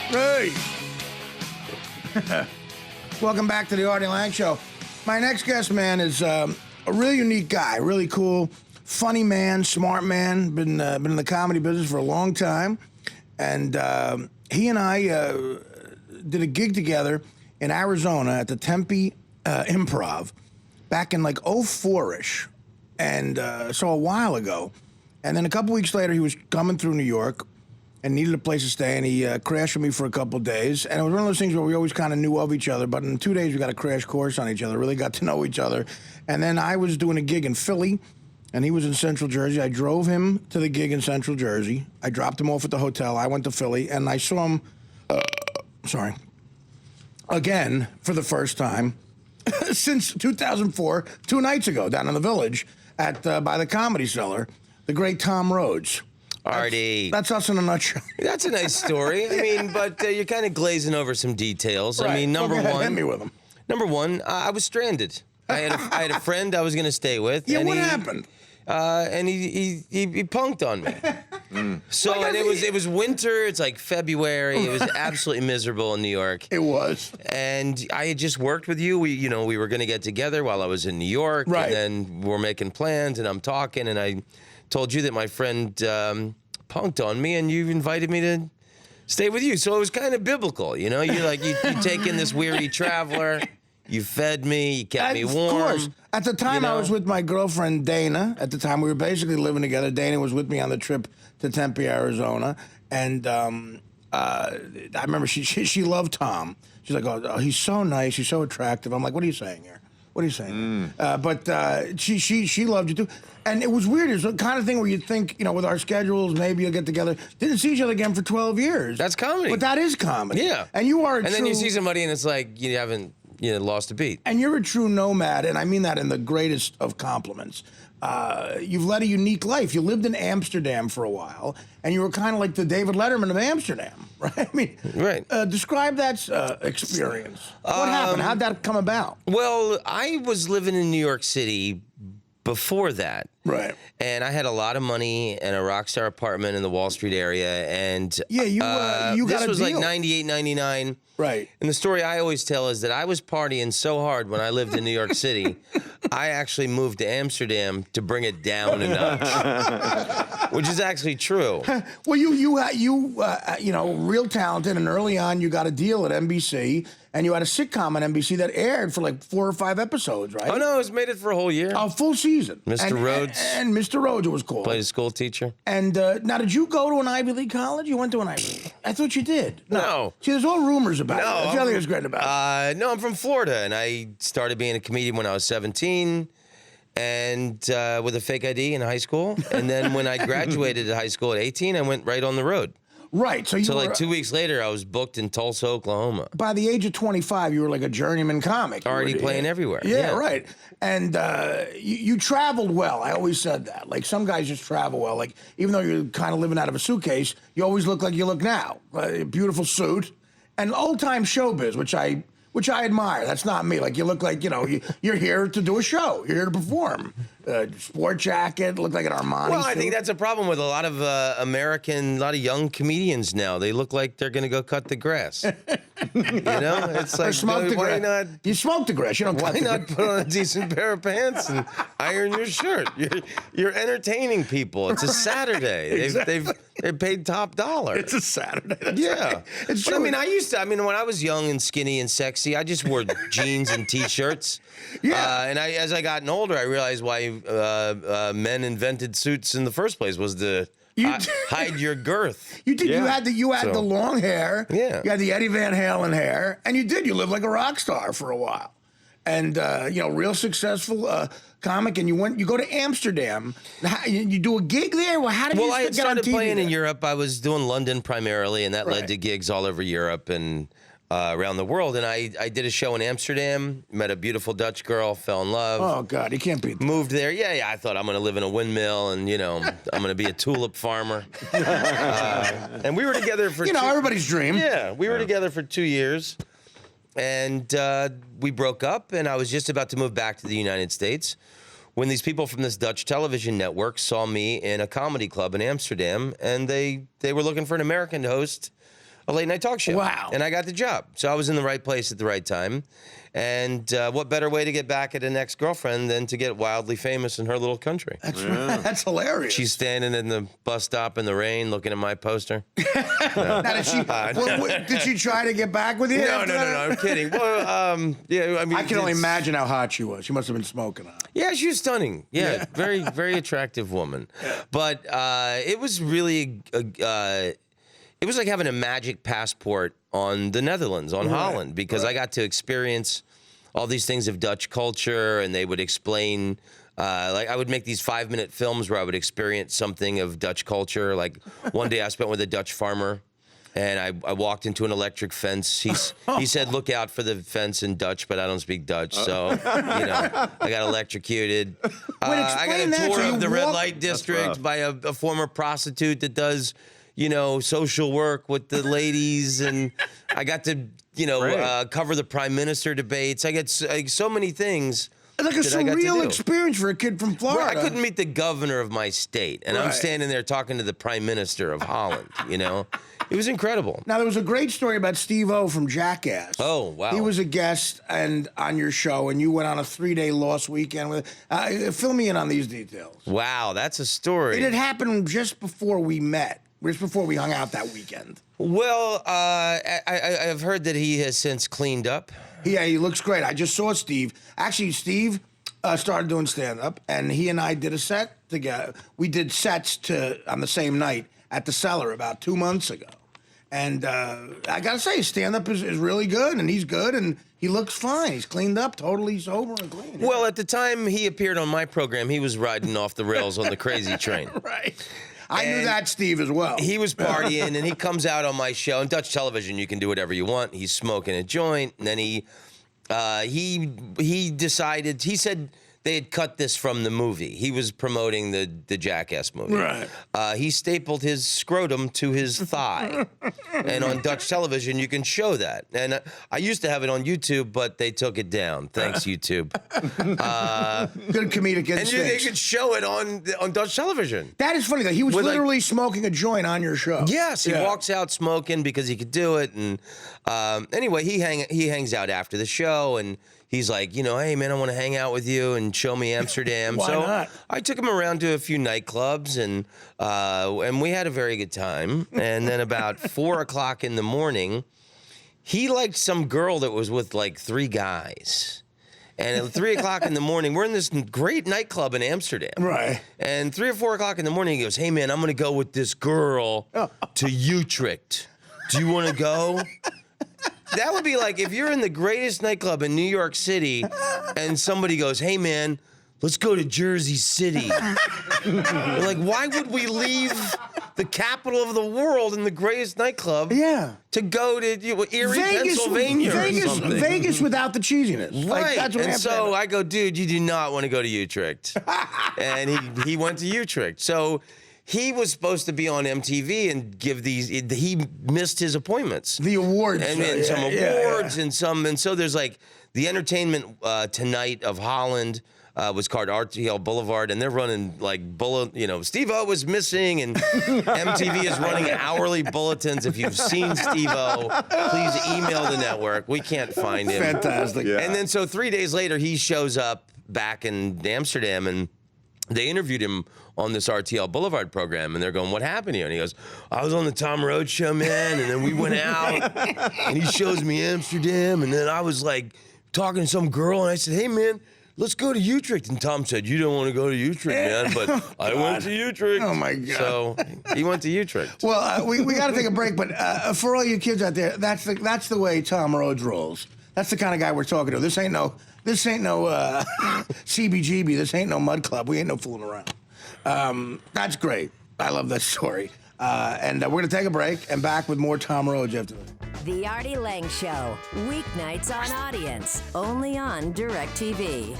Hey! Welcome back to the Artie Lange Show. My next guest, man, is a really unique guy, really cool, funny man, smart man, been in the comedy business for a long time. And he and I did a gig together in Arizona at the Tempe Improv back in like 04-ish. And so a while ago. And then a couple weeks later, he was coming through New York and needed a place to stay, and he crashed with me for a couple days. And it was one of those things where we always kind of knew of each other, but in 2 days we got a crash course on each other, really got to know each other. And then I was doing a gig in Philly, and he was in Central Jersey. I drove him to the gig in Central Jersey. I dropped him off at the hotel. I went to Philly, and I saw him, again for the first time since 2004, 2 nights ago, down in the Village at by the Comedy Cellar, the great Tom Rhodes. Artie. That's us in a nutshell. That's a nice story. I mean, but you're kind of glazing over some details. Right. I mean, number one. Hit me with them. Number one, I was stranded. I had a friend I was going to stay with. Yeah, and what happened? And he punked on me. So and it was winter. It's like February. It was absolutely miserable in New York. It was. And I had just worked with you. We were going to get together while I was in New York. Right. And then we're making plans, and I'm talking, and I told you that my friend punked on me, and you invited me to stay with you. So it was kind of biblical, you take in this weary traveler. You fed me, you kept me warm. Of course. At the time, I was with my girlfriend, Dana. At the time, we were basically living together. Dana was with me on the trip to Tempe, Arizona. And I remember she loved Tom. She's like, oh, he's so nice. He's so attractive. I'm like, what are you saying here? What are you saying? But she loved you, too. And it was weird. It's the kind of thing where you think, with our schedules, maybe you'll get together. Didn't see each other again for 12 years. That's comedy. But that is comedy. Yeah. And you are a And then you see somebody, and it's like you haven't lost a beat. And you're a true nomad, and I mean that in the greatest of compliments. You've led a unique life. You lived in Amsterdam for a while, and you were kind of like the David Letterman of Amsterdam, right? I mean, right. Describe that experience. What happened? How'd that come about? Well, I was living in New York City before that. Right. And I had a lot of money and a rock star apartment in the Wall Street area. And yeah, you got this a was deal. like 98, 99. Right. And the story I always tell is that I was partying so hard when I lived in New York City, I actually moved to Amsterdam to bring it down a notch, which is actually true. Well, you real talented, and early on you got a deal at NBC, and you had a sitcom on NBC that aired for like 4 or 5 episodes, right? Oh no, it was made it for a whole year. A full season. Mr. Rhodes. And Mr. Rhodes, it was called. Played a school teacher. And now, did you go to an Ivy League college? You went to an Ivy League. I thought you did. No. See, there's all rumors about it. That's the other thing that's great about it. No, I'm from Florida, and I started being a comedian when I was 17, and with a fake ID in high school. And then when I graduated high school at 18, I went right on the road. Right. So like 2 weeks later, I was booked in Tulsa, Oklahoma. By the age of 25, you were like a journeyman comic. Already playing everywhere. Yeah, right. And you traveled well. I always said that. Like, some guys just travel well. Like, even though you're kind of living out of a suitcase, you always look like you look now. A beautiful suit. And old-time showbiz, which I admire. That's not me. Like, you look like, you're here to do a show. You're here to perform. Sport jacket, look like an Armani Well, I suit. think that's a problem with a lot of a lot of young comedians now. They look like they're going to go cut the grass. It's like, why not? You smoke the grass. You don't cut the grass. Why not put on a decent pair of pants and iron your shirt? You're entertaining people. It's a Saturday. Exactly. They've paid top dollar. It's a Saturday. That's yeah. right. It's but true. I mean, when I was young and skinny and sexy, I just wore jeans and T-shirts. Yeah. And as I gotten older, I realized why men invented suits in the first place was to hide your girth. You did. Yeah. You had the long hair. Yeah. You had the Eddie Van Halen hair, and you lived like a rock star for a while, and real successful comic. And you go to Amsterdam. You do a gig there. Well, how did you I had get on started TV playing there? in Europe. I was doing London primarily, and that led to gigs all over Europe and around the world. And I did a show in Amsterdam, met a beautiful Dutch girl, fell in love. Oh, God, you can't beat that. Moved there. Yeah, I thought I'm going to live in a windmill and, I'm going to be a tulip farmer. And we were together for everybody's dream. Yeah, we were together for 2 years. And we broke up, and I was just about to move back to the United States when these people from this Dutch television network saw me in a comedy club in Amsterdam, and they were looking for an American to host a late night talk show. Wow. And I got the job. So I was in the right place at the right time. And what better way to get back at an ex-girlfriend than to get wildly famous in her little country? That's hilarious. She's standing in the bus stop in the rain looking at my poster. Now, did she try to get back with you? No, I'm kidding. Well, yeah, I mean, I can only imagine how hot she was. She must have been smoking hot. Yeah, she was stunning. Yeah, very, very attractive woman. But it was really, it was like having a magic passport on the Netherlands, on Holland, because I got to experience all these things of Dutch culture, and they would explain. Like I would make these 5-minute films where I would experience something of Dutch culture. Like one day I spent with a Dutch farmer, and I walked into an electric fence. He said, "Look out for the fence" in Dutch, but I don't speak Dutch, so I got electrocuted. I got a tour of the red light district by a former prostitute that does social work with the ladies, and I got to cover the prime minister debates. I get so many things. It's like a surreal experience for a kid from Florida. Right, I couldn't meet the governor of my state, and I'm standing there talking to the prime minister of Holland. It was incredible. Now, there was a great story about Steve-O from Jackass. Oh, wow. He was a guest on your show, and you went on a 3-day lost weekend with. Fill me in on these details. Wow, that's a story. It had happened just before we met. Just before we hung out that weekend. Well, I've heard that he has since cleaned up. Yeah, he looks great. I just saw Steve. Actually, Steve started doing stand-up, and he and I did a set together. We did sets on the same night at the Cellar about 2 months ago. And I got to say, stand-up is really good, and he's good, and he looks fine. He's cleaned up, totally sober and clean. Well, at the time he appeared on my program, he was riding off the rails on the crazy train. Right. I knew that, Steve, as well. He was partying, and he comes out on my show. On Dutch television, you can do whatever you want. He's smoking a joint, and then he decided. He said they had cut this from the movie. He was promoting the Jackass movie. Right. He stapled his scrotum to his thigh, and on Dutch television, you can show that. And I used to have it on YouTube, but they took it down. Thanks, YouTube. Good comedic instincts. And they could show it on Dutch television. That is funny, though. He was literally smoking a joint on your show. Yes, he walks out smoking because he could do it. And anyway, he hangs out after the show, and he's like, hey, man, I want to hang out with you and show me Amsterdam. Why not? I took him around to a few nightclubs, and we had a very good time. And then about 4 o'clock in the morning, he liked some girl that was with like 3 guys. And at 3 o'clock in the morning, we're in this great nightclub in Amsterdam. Right. And 3 or 4 o'clock in the morning, he goes, "Hey, man, I'm going to go with this girl to Utrecht. Do you want to go?" That would be like if you're in the greatest nightclub in New York City and somebody goes, "Hey, man, let's go to Jersey City." You're like, why would we leave the capital of the world in the greatest nightclub to go to Erie, Pennsylvania or something? Vegas without the cheesiness. Right. Like, that's what and so I go, "Dude, you do not want to go to Utrecht." And he went to Utrecht. So he was supposed to be on MTV and give these. He missed his appointments. The awards. And some awards and some. And so there's like the Entertainment Tonight of Holland was called RTL Boulevard, and they're running like Steve-O was missing, and MTV is running hourly bulletins. If you've seen Steve-O, please email the network. We can't find him. Fantastic. Yeah. And then so 3 days later, he shows up back in Amsterdam, and they interviewed him on this RTL Boulevard program, and they're going, "What happened to you?" And he goes, "I was on the Tom Rhodes show, man, and then we went out, and he shows me Amsterdam, and then I was like talking to some girl, and I said, 'Hey, man, let's go to Utrecht.' And Tom said, 'You don't want to go to Utrecht, man,' but I went to Utrecht." Oh, my God. So he went to Utrecht. Well, we got to take a break, but for all you kids out there, that's the way Tom Rhodes rolls. That's the kind of guy we're talking to. This ain't no CBGB. This ain't no Mud Club. We ain't no fooling around. That's great. I love that story. And we're going to take a break and back with more Tom Rhodes after this. The Artie Lange Show, weeknights on Audience, only on DirecTV.